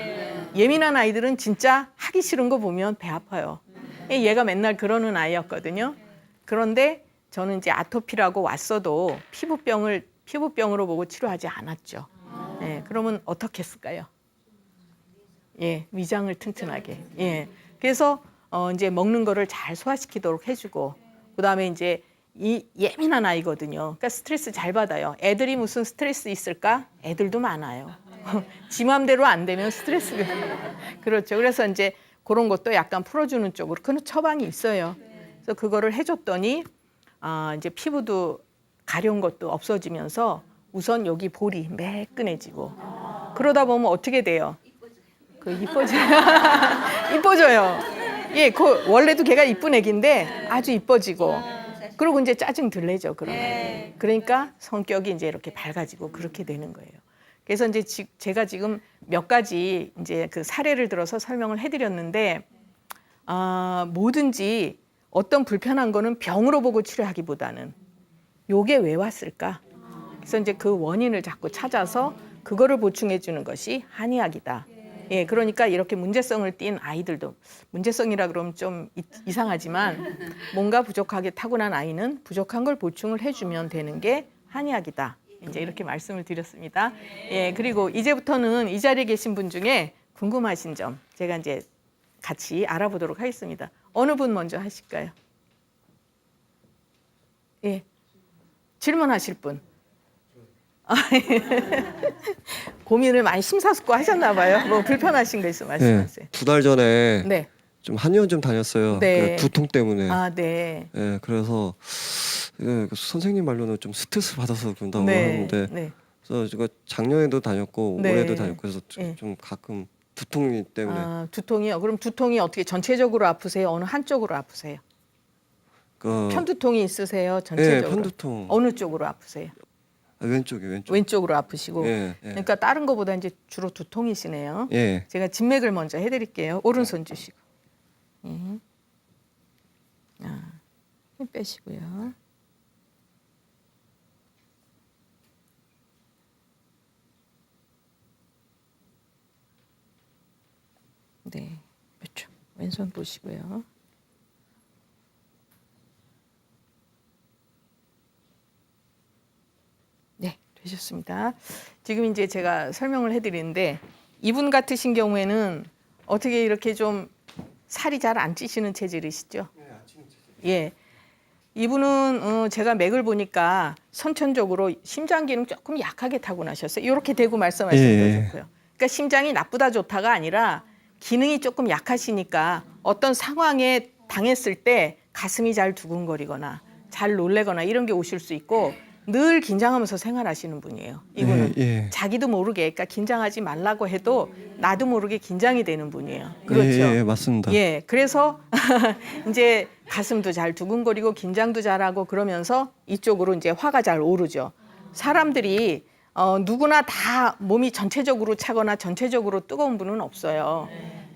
예민한 아이들은 진짜 하기 싫은 거 보면 배 아파요. 얘가 맨날 그러는 아이였거든요. 그런데 저는 이제 아토피라고 왔어도 피부병으로 보고 치료하지 않았죠. 예, 그러면 어떻게 했을까요? 예, 위장을 튼튼하게. 예, 그래서 이제 먹는 거를 잘 소화시키도록 해주고, 그다음에 이제 이 예민한 아이거든요. 그러니까 스트레스 잘 받아요. 애들이 무슨 스트레스 있을까? 애들도 많아요. 지 맘대로 안 되면 스트레스가 그렇죠. 그래서 이제 그런 것도 약간 풀어주는 쪽으로 그런 처방이 있어요. 그래서 그거를 해줬더니 이제 피부도 가려운 것도 없어지면서 우선 여기 볼이 매끈해지고 그러다 보면 어떻게 돼요? 그 이뻐져요. 이뻐져요. 예, 그 원래도 걔가 이쁜 애기인데 아주 이뻐지고 그리고 이제 짜증 들래죠 그런 아이들. 그러니까 성격이 이제 이렇게 밝아지고 그렇게 되는 거예요. 그래서 이제 제가 지금 몇 가지 이제 그 사례를 들어서 설명을 해드렸는데 뭐든지 어떤 불편한 거는 병으로 보고 치료하기보다는 요게 왜 왔을까? 그래서 이제 그 원인을 자꾸 찾아서 그거를 보충해 주는 것이 한의학이다. 예, 그러니까 이렇게 문제성을 띈 아이들도 문제성이라 그러면 좀 이상하지만 뭔가 부족하게 타고난 아이는 부족한 걸 보충을 해주면 되는 게 한의학이다. 이제 이렇게 말씀을 드렸습니다. 예, 그리고 이제부터는 이 자리에 계신 분 중에 궁금하신 점 제가 이제 같이 알아보도록 하겠습니다. 어느 분 먼저 하실까요? 예, 질문하실 분. 고민을 많이 심사숙고하셨나 봐요. 뭐 불편하신 거 있으면 말씀하세요. 네, 2달 전에 네. 좀 한의원 좀 다녔어요. 네. 그 두통 때문에. 네. 예, 그래서 그 선생님 말로는 좀 스트레스 받아서 그런다고 네. 하는데, 네. 그래서 제가 작년에도 다녔고 네. 올해도 다녔고 그래서 네. 좀 가끔 두통 때문에 두통이요. 그럼 두통이 어떻게 전체적으로 아프세요? 어느 한쪽으로 아프세요? 편두통이 있으세요? 예, 전체적으로? 편두통. 어느 쪽으로 아프세요? 왼쪽에 왼쪽. 왼쪽으로 아프시고. 예, 예. 그러니까 다른 거보다 이제 주로 두통이시네요. 예. 제가 진맥을 먼저 해드릴게요. 오른손 주시고. 예. 힘 빼시고요. 네, 몇 초? 왼손 보시고요. 네, 되셨습니다. 지금 이제 제가 설명을 해드리는데 이분 같으신 경우에는 어떻게 이렇게 좀 살이 잘 안 찌시는 체질이시죠? 예. 이분은 제가 맥을 보니까 선천적으로 심장 기능 조금 약하게 타고나셨어요. 이렇게 대고 말씀하시는 게 예. 좋고요. 그러니까 심장이 나쁘다 좋다가 아니라 기능이 조금 약하시니까 어떤 상황에 당했을 때 가슴이 잘 두근거리거나 잘 놀래거나 이런 게 오실 수 있고 늘 긴장하면서 생활하시는 분이에요. 이분은 예. 자기도 모르게 그러니까 긴장하지 말라고 해도 나도 모르게 긴장이 되는 분이에요. 그렇죠. 예, 맞습니다. 예, 그래서 이제 가슴도 잘 두근거리고 긴장도 잘하고 그러면서 이쪽으로 이제 화가 잘 오르죠. 사람들이 누구나 다 몸이 전체적으로 차거나 전체적으로 뜨거운 분은 없어요.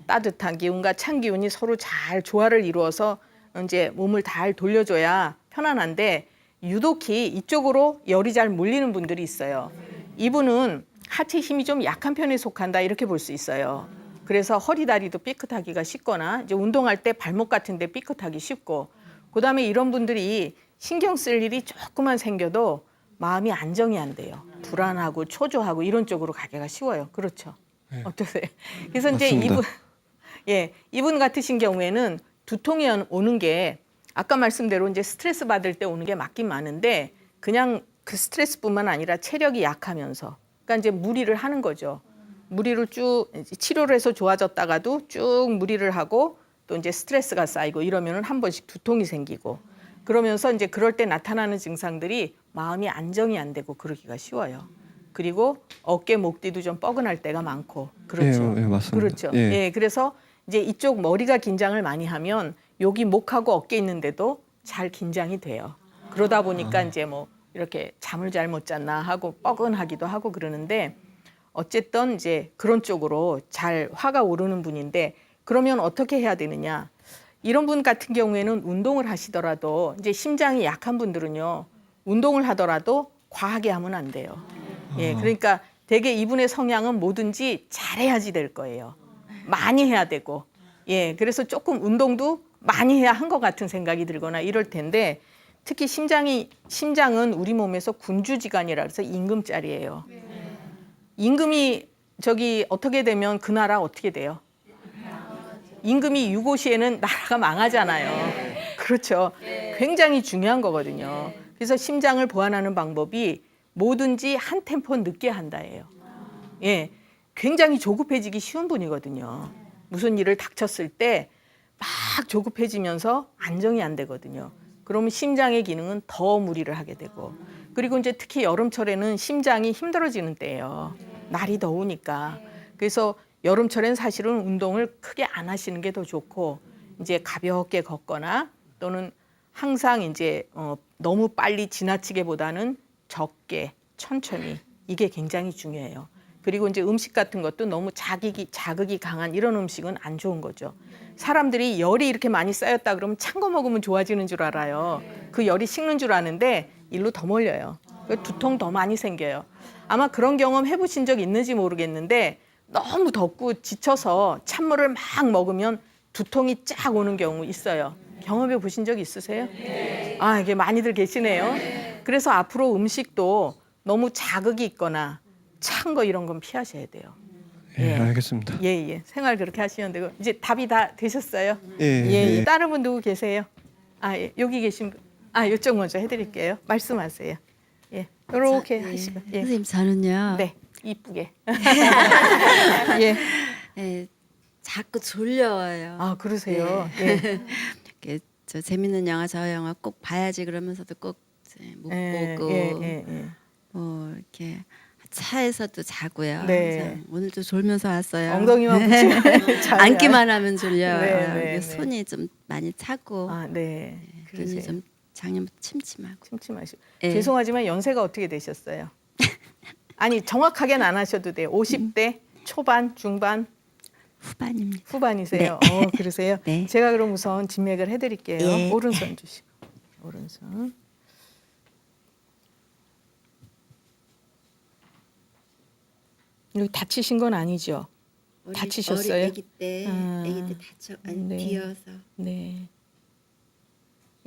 따뜻한 기운과 찬 기운이 서로 잘 조화를 이루어서 이제 몸을 잘 돌려줘야 편안한데 유독히 이쪽으로 열이 잘 몰리는 분들이 있어요. 이분은 하체 힘이 좀 약한 편에 속한다 이렇게 볼 수 있어요. 그래서 허리 다리도 삐끗하기가 쉽거나 이제 운동할 때 발목 같은 데 삐끗하기 쉽고 그다음에 이런 분들이 신경 쓸 일이 조금만 생겨도 마음이 안정이 안 돼요. 불안하고 초조하고 이런 쪽으로 가기가 쉬워요. 그렇죠. 어떠세요? 그래서 이제 맞습니다. 이분 같으신 경우에는 두통이 오는 게 아까 말씀대로 이제 스트레스 받을 때 오는 게 맞긴 많은데 그냥 그 스트레스뿐만 아니라 체력이 약하면서 그러니까 이제 무리를 하는 거죠. 무리를 쭉 치료를 해서 좋아졌다가도 쭉 무리를 하고 또 이제 스트레스가 쌓이고 이러면은 한 번씩 두통이 생기고 그러면서 이제 그럴 때 나타나는 증상들이 마음이 안정이 안 되고 그러기가 쉬워요. 그리고 어깨 목 뒤도 좀 뻐근할 때가 많고 그렇죠. 예, 맞습니다. 그렇죠. 예. 예, 그래서 이제 이쪽 머리가 긴장을 많이 하면 여기 목하고 어깨 있는데도 잘 긴장이 돼요. 그러다 보니까 이제 뭐 이렇게 잠을 잘 못 잤나 하고 뻐근하기도 하고 그러는데 어쨌든 이제 그런 쪽으로 잘 화가 오르는 분인데 그러면 어떻게 해야 되느냐? 이런 분 같은 경우에는 운동을 하시더라도 이제 심장이 약한 분들은요. 운동을 하더라도 과하게 하면 안 돼요. 예, 그러니까 되게 이분의 성향은 뭐든지 잘해야지 될 거예요. 많이 해야 되고. 예, 그래서 조금 운동도 많이 해야 한 것 같은 생각이 들거나 이럴 텐데 특히 심장은 우리 몸에서 군주지간이라 해서 임금짜리예요. 임금이 저기 어떻게 되면 그 나라 어떻게 돼요? 임금이 유고시에는 나라가 망하잖아요. 그렇죠. 굉장히 중요한 거거든요. 그래서 심장을 보완하는 방법이 뭐든지 한 템포 늦게 한다예요. 예, 굉장히 조급해지기 쉬운 분이거든요. 무슨 일을 닥쳤을 때 막 조급해지면서 안정이 안 되거든요. 그러면 심장의 기능은 더 무리를 하게 되고 그리고 이제 특히 여름철에는 심장이 힘들어지는 때예요. 날이 더우니까. 그래서 여름철엔 사실은 운동을 크게 안 하시는 게 더 좋고 이제 가볍게 걷거나 또는 항상 이제 너무 빨리 지나치게보다는 적게 천천히 이게 굉장히 중요해요. 그리고 이제 음식 같은 것도 너무 자극이 강한 이런 음식은 안 좋은 거죠. 사람들이 열이 이렇게 많이 쌓였다 그러면 찬 거 먹으면 좋아지는 줄 알아요. 그 열이 식는 줄 아는데 일로 더 몰려요. 두통 더 많이 생겨요. 아마 그런 경험 해보신 적 있는지 모르겠는데 너무 덥고 지쳐서 찬물을 막 먹으면 두통이 쫙 오는 경우 있어요. 경험해 보신 적 있으세요? 네. 아, 이게 많이들 계시네요. 네. 그래서 앞으로 음식도 너무 자극이 있거나 찬 거 이런 건 피하셔야 돼요. 예, 알겠습니다. 예. 생활 그렇게 하시면 되고 이제 답이 다 되셨어요? 예. 다른 분 누구 계세요? 아, 예. 여기 계신 분. 아, 이쪽 먼저 해드릴게요. 말씀하세요. 예, 이렇게 하시고. 예. 선생님 저는요. 네, 이쁘게. 예. 예, 자꾸 졸려요. 아, 그러세요. 이렇게 저 재밌는 영화 저 영화 꼭 봐야지 그러면서도 꼭 못 보고 예. 뭐 이렇게 차에서도 자고요. 네. 그래서 오늘도 졸면서 왔어요. 엉덩이만 붙이면 자요. 앉기만 하면 졸려요. 네, 네, 네. 손이 좀 많이 차고 아, 네. 눈이 그러세요. 좀 작년부터 침침하고. 침침하시고. 네. 죄송하지만 연세가 어떻게 되셨어요? 아니 정확하게는 안 하셔도 돼요. 50대 초반, 중반, 후반입니다. 후반이세요. 그러세요. 네. 제가 그럼 우선 진맥을 해드릴게요. 예. 오른손 주시고. 오른손. 여기 다치신 건 아니죠? 다치셨어요? 아기 때 다쳐 네. 뒤어서. 네.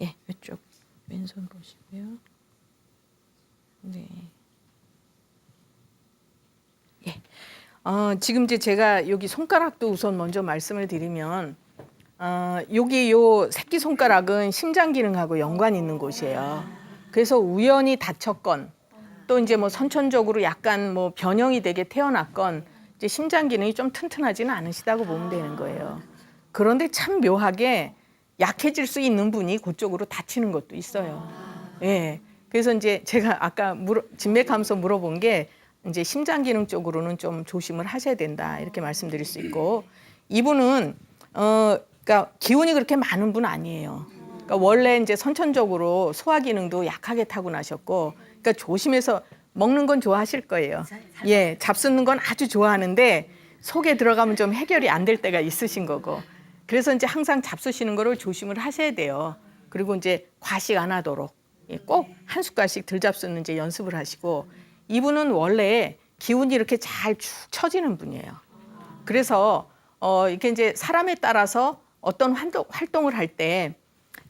예, 이쪽 왼손 보시고요. 네. 예. 지금 이제 제가 여기 손가락도 우선 먼저 말씀을 드리면, 여기 요 새끼 손가락은 심장 기능하고 연관 있는 곳이에요. 그래서 우연히 다쳤건, 또 이제 뭐 선천적으로 약간 뭐 변형이 되게 태어났건, 이제 심장 기능이 좀 튼튼하지는 않으시다고 보면 되는 거예요. 그런데 참 묘하게 약해질 수 있는 분이 그쪽으로 다치는 것도 있어요. 예. 그래서 이제 제가 아까 진맥하면서 물어본 게 이제 심장 기능 쪽으로는 좀 조심을 하셔야 된다 이렇게 말씀드릴 수 있고, 이분은 그러니까 기운이 그렇게 많은 분 아니에요. 그러니까 원래 이제 선천적으로 소화 기능도 약하게 타고나셨고, 그러니까 조심해서 먹는 건 좋아하실 거예요. 예, 잡수는 건 아주 좋아하는데 속에 들어가면 좀 해결이 안 될 때가 있으신 거고, 그래서 이제 항상 잡수시는 거를 조심을 하셔야 돼요. 그리고 이제 과식 안 하도록 꼭 한 숟갈씩 덜 잡수는 이제 연습을 하시고, 이분은 원래 기운이 이렇게 잘 축 처지는 분이에요. 그래서 이렇게 이제 사람에 따라서 어떤 활동을 할 때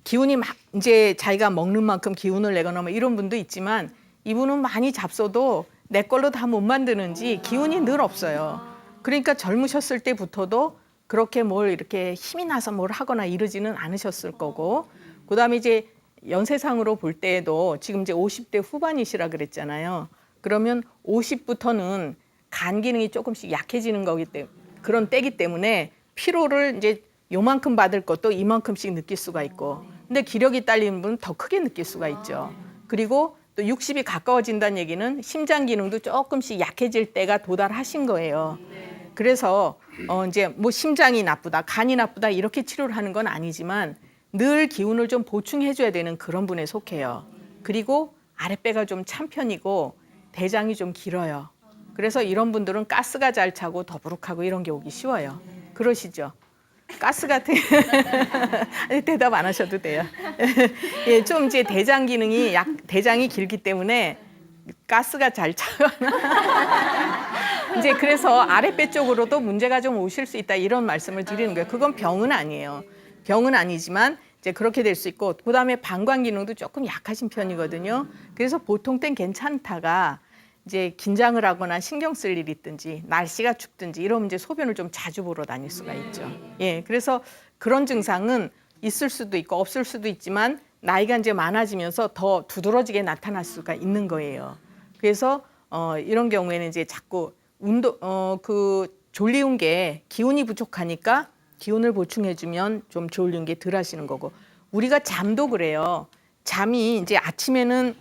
기운이 막 이제 자기가 먹는 만큼 기운을 내거나 뭐 이런 분도 있지만, 이분은 많이 잡숴도 내 걸로 다 못 만드는지 기운이 늘 없어요. 그러니까 젊으셨을 때부터도 그렇게 뭘 이렇게 힘이 나서 뭘 하거나 이러지는 않으셨을 거고, 그다음에 이제 연세상으로 볼 때에도 지금 이제 50대 후반이시라 그랬잖아요. 그러면 50부터는 간 기능이 조금씩 약해지는 거기 때문에, 그런 때기 때문에 피로를 이제 요만큼 받을 것도 이만큼씩 느낄 수가 있고, 근데 기력이 딸리는 분은 더 크게 느낄 수가 있죠. 그리고 또 60이 가까워진다는 얘기는 심장 기능도 조금씩 약해질 때가 도달하신 거예요. 그래서 이제 뭐 심장이 나쁘다, 간이 나쁘다 이렇게 치료를 하는 건 아니지만 늘 기운을 좀 보충해줘야 되는 그런 분에 속해요. 그리고 아랫배가 좀 찬 편이고 대장이 좀 길어요. 그래서 이런 분들은 가스가 잘 차고 더부룩하고 이런 게 오기 쉬워요. 그러시죠? 가스 같은 대답 안 하셔도 돼요. 예, 좀 이제 대장 기능이 대장이 길기 때문에 가스가 잘 차거나 이제 그래서 아랫배 쪽으로도 문제가 좀 오실 수 있다 이런 말씀을 드리는 거예요. 그건 병은 아니에요. 병은 아니지만 이제 그렇게 될 수 있고, 그다음에 방광 기능도 조금 약하신 편이거든요. 그래서 보통 땐 괜찮다가 이제 긴장을 하거나 신경 쓸 일이 있든지 날씨가 춥든지 이러면 이제 소변을 좀 자주 보러 다닐 수가 있죠. 예, 그래서 그런 증상은 있을 수도 있고 없을 수도 있지만 나이가 이제 많아지면서 더 두드러지게 나타날 수가 있는 거예요. 그래서 이런 경우에는 이제 자꾸 졸리운 게 기운이 부족하니까 기운을 보충해주면 좀 졸린 게 덜 하시는 거고, 우리가 잠도 그래요. 잠이 이제 아침에는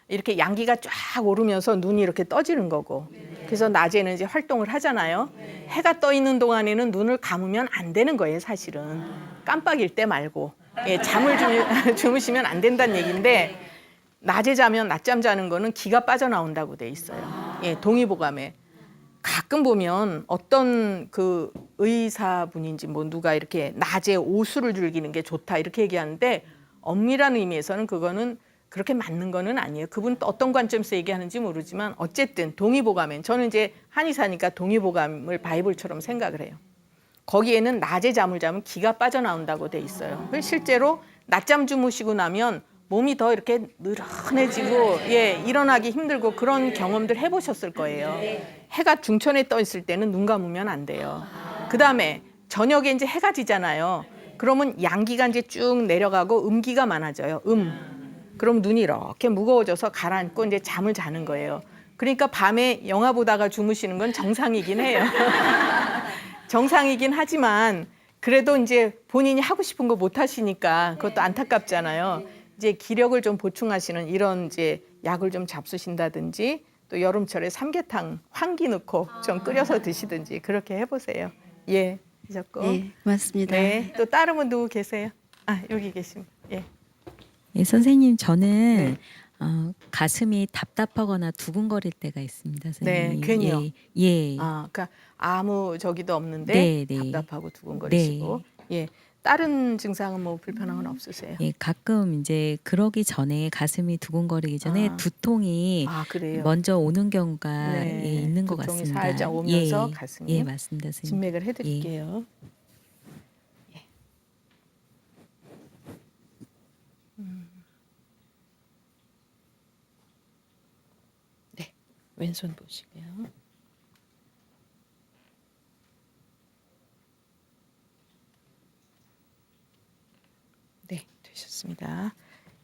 이렇게 양기가 쫙 오르면서 눈이 이렇게 떠지는 거고, 그래서 낮에는 이제 활동을 하잖아요. 해가 떠 있는 동안에는 눈을 감으면 안 되는 거예요, 사실은. 깜빡일 때 말고. 예, 잠을 주무시면 안 된다는 얘기인데, 낮에 자면 낮잠 자는 거는 기가 빠져나온다고 돼 있어요. 예, 동의보감에. 가끔 보면 어떤 그 의사분인지 뭐 누가 이렇게 낮에 오수를 즐기는 게 좋다 이렇게 얘기하는데, 엄밀한 의미에서는 그거는 그렇게 맞는 거는 아니에요. 그분 또 어떤 관점에서 얘기하는지 모르지만 어쨌든 동의보감엔, 저는 이제 한의사니까 동의보감을 바이블처럼 생각을 해요. 거기에는 낮에 잠을 자면 기가 빠져나온다고 돼 있어요. 실제로 낮잠 주무시고 나면 몸이 더 이렇게 느슨해지고 일어나기 힘들고 그런 경험들 해보셨을 거예요. 해가 중천에 떠 있을 때는 눈 감으면 안 돼요. 그다음에 저녁에 이제 해가 지잖아요. 그러면 양기가 이제 쭉 내려가고 음기가 많아져요. 그럼 눈이 이렇게 무거워져서 가라앉고 이제 잠을 자는 거예요. 그러니까 밤에 영화 보다가 주무시는 건 정상이긴 해요. 정상이긴 하지만 그래도 이제 본인이 하고 싶은 거 못 하시니까 그것도 안타깝잖아요. 이제 기력을 좀 보충하시는 이런 이제 약을 좀 잡수신다든지 또 여름철에 삼계탕 황기 넣고 좀 끓여서 드시든지 그렇게 해보세요. 예, 하셨고. 네, 고맙습니다. 네, 또 다른 분 누구 계세요? 아, 여기 계십니다. 예. 예, 선생님 저는 네. 가슴이 답답하거나 두근거릴 때가 있습니다. 선생님. 네, 괜히요? 예. 예. 아, 그러니까 아무 저기도 없는데 네, 네. 답답하고 두근거리시고. 예. 다른 증상은 뭐 불편한 건 없으세요? 예, 가끔 이제 그러기 전에 가슴이 두근거리기 전에 아. 두통이 아, 그래요. 먼저 오는 경우가 네, 예, 있는 것 두통이 같습니다. 살짝 오면서 예, 가슴이 예, 맞습니다, 선생님. 진맥을 해드릴게요. 예. 네, 왼손 보시고요. 네, 되셨습니다.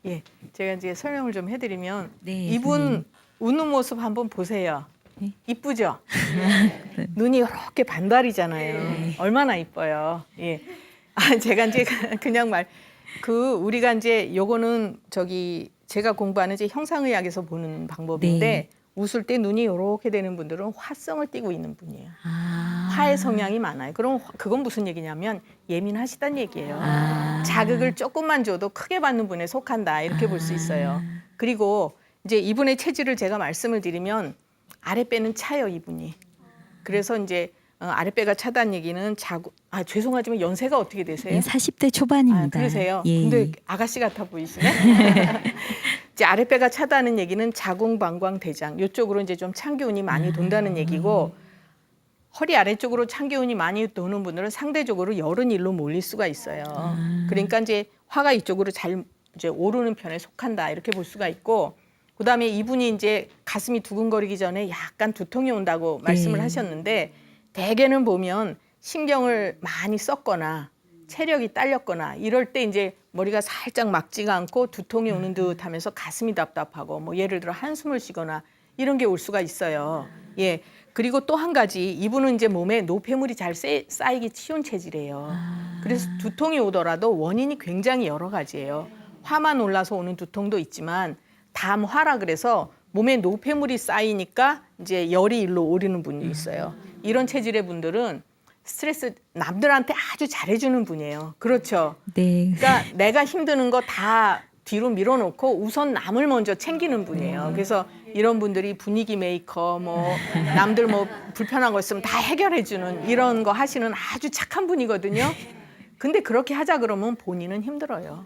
예, 제가 이제 설명을 좀 해드리면 네, 이분 선생님. 웃는 모습 한번 보세요. 네. 이쁘죠? 눈이 이렇게 반달이잖아요. 얼마나 이뻐요. 예. 아, 제가 이제 그냥 우리가 이제 요거는 저기 제가 공부하는 이제 형상의학에서 보는 방법인데 네. 웃을 때 눈이 이렇게 되는 분들은 화성을 띠고 있는 분이에요. 아. 화의 성향이 많아요. 그럼 그건 무슨 얘기냐면 예민하시단 얘기예요. 아. 자극을 조금만 줘도 크게 받는 분에 속한다 이렇게 볼 수 있어요. 그리고 이제 이분의 체질을 제가 말씀을 드리면 아랫배는 차요 이분이. 그래서 이제 아랫배가 차다는 얘기는 죄송하지만 연세가 어떻게 되세요? 예, 40대 초반입니다. 아, 그러세요? 예. 근데 아가씨 같아 보이시네. 이제 아랫배가 차다는 얘기는 자궁, 방광, 대장 이쪽으로 이제 좀 찬기운이 많이 돈다는 얘기고 허리 아래쪽으로 찬기운이 많이 도는 분들은 상대적으로 열은 일로 몰릴 수가 있어요. 그러니까 이제 화가 이쪽으로 잘 이제 오르는 편에 속한다 이렇게 볼 수가 있고. 그다음에 이분이 이제 가슴이 두근거리기 전에 약간 두통이 온다고 말씀을 하셨는데 대개는 보면 신경을 많이 썼거나 체력이 딸렸거나 이럴 때 이제 머리가 살짝 막지가 않고 두통이 오는 듯 하면서 가슴이 답답하고 뭐 예를 들어 한숨을 쉬거나 이런 게 올 수가 있어요. 예. 그리고 또 한 가지 이분은 이제 몸에 노폐물이 잘 쌓이기 쉬운 체질이에요. 그래서 두통이 오더라도 원인이 굉장히 여러 가지예요. 화만 올라서 오는 두통도 있지만 담화라 그래서 몸에 노폐물이 쌓이니까 이제 열이 일로 오르는 분이 있어요. 이런 체질의 분들은 스트레스 남들한테 아주 잘해주는 분이에요. 그렇죠. 네. 그러니까 내가 힘드는 거 다 뒤로 밀어놓고 우선 남을 먼저 챙기는 분이에요. 그래서 이런 분들이 분위기 메이커, 뭐 남들 뭐 불편한 거 있으면 다 해결해주는 이런 거 하시는 아주 착한 분이거든요. 근데 그렇게 하자 그러면 본인은 힘들어요.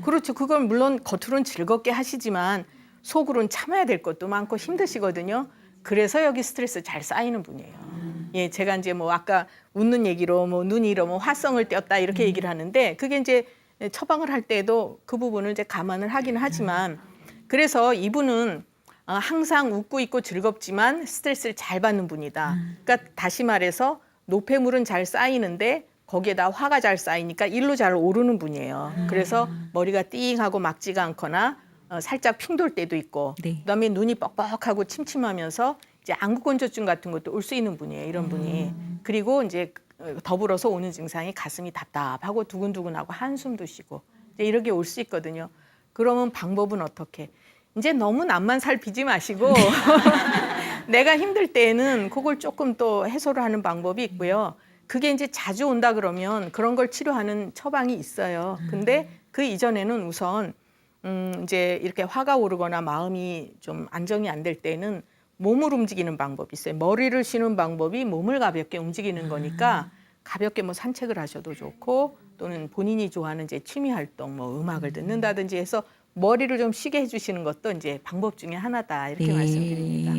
그렇죠. 그건 물론 겉으로는 즐겁게 하시지만 속으로는 참아야 될 것도 많고 힘드시거든요. 그래서 여기 스트레스 잘 쌓이는 분이에요. 예, 제가 이제 뭐 아까 웃는 얘기로 뭐 눈이 이러면 화성을 띄었다 이렇게 얘기를 하는데 그게 이제 처방을 할 때도 그 부분을 이제 감안을 하긴 하지만 그래서 이분은 항상 웃고 있고 즐겁지만 스트레스를 잘 받는 분이다. 그러니까 다시 말해서 노폐물은 잘 쌓이는데 거기에다 화가 잘 쌓이니까 일로 잘 오르는 분이에요. 그래서 머리가 띵하고 막지가 않거나 살짝 핑 돌 때도 있고 네. 그다음에 눈이 뻑뻑하고 침침하면서 이제 안구건조증 같은 것도 올 수 있는 분이에요. 이런 분이. 그리고 이제 더불어서 오는 증상이 가슴이 답답하고 두근두근하고 한숨도 쉬고 이제 이렇게 올 수 있거든요. 그러면 방법은 어떻게? 이제 너무 남만 살피지 마시고 내가 힘들 때에는 그걸 조금 또 해소를 하는 방법이 있고요. 그게 이제 자주 온다 그러면 그런 걸 치료하는 처방이 있어요. 근데 그 이전에는 우선 이제 이렇게 화가 오르거나 마음이 좀 안정이 안 될 때는 몸을 움직이는 방법이 있어요. 머리를 쉬는 방법이 몸을 가볍게 움직이는 거니까 가볍게 뭐 산책을 하셔도 좋고 또는 본인이 좋아하는 이제 취미 활동, 뭐 음악을 듣는다든지 해서 머리를 좀 쉬게 해주시는 것도 이제 방법 중에 하나다 이렇게 말씀드립니다.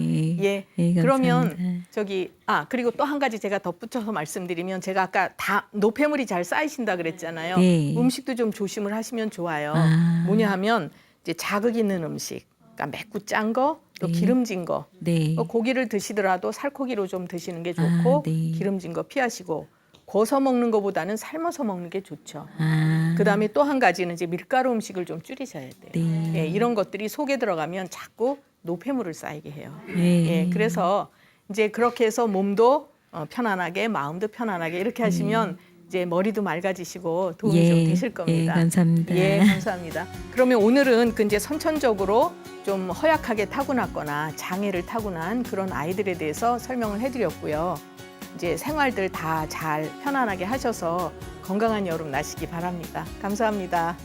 예. 예, 그러면 감사합니다. 저기 그리고 또 한 가지 제가 덧붙여서 말씀드리면 제가 아까 다 노폐물이 잘 쌓이신다 그랬잖아요. 네. 음식도 좀 조심을 하시면 좋아요. 아. 뭐냐 하면 이제 자극 있는 음식, 그러니까 맵고 짠 거, 또 네. 기름진 거. 네. 고기를 드시더라도 살코기로 좀 드시는 게 좋고 네. 기름진 거 피하시고 구워서 먹는 것보다는 삶아서 먹는 게 좋죠. 아. 그다음에 또 한 가지는 이제 밀가루 음식을 좀 줄이셔야 돼요. 네. 예, 이런 것들이 속에 들어가면 자꾸 노폐물을 쌓이게 해요. 네. 예, 그래서 이제 그렇게 해서 몸도 편안하게 마음도 편안하게 이렇게 하시면 이제 머리도 맑아지시고 도움이 좀 되실 겁니다. 예, 감사합니다. 예, 감사합니다. 그러면 오늘은 그 이제 선천적으로 좀 허약하게 타고났거나 장애를 타고난 그런 아이들에 대해서 설명을 해드렸고요. 이제 생활들 다 잘 편안하게 하셔서 건강한 여름 나시기 바랍니다. 감사합니다.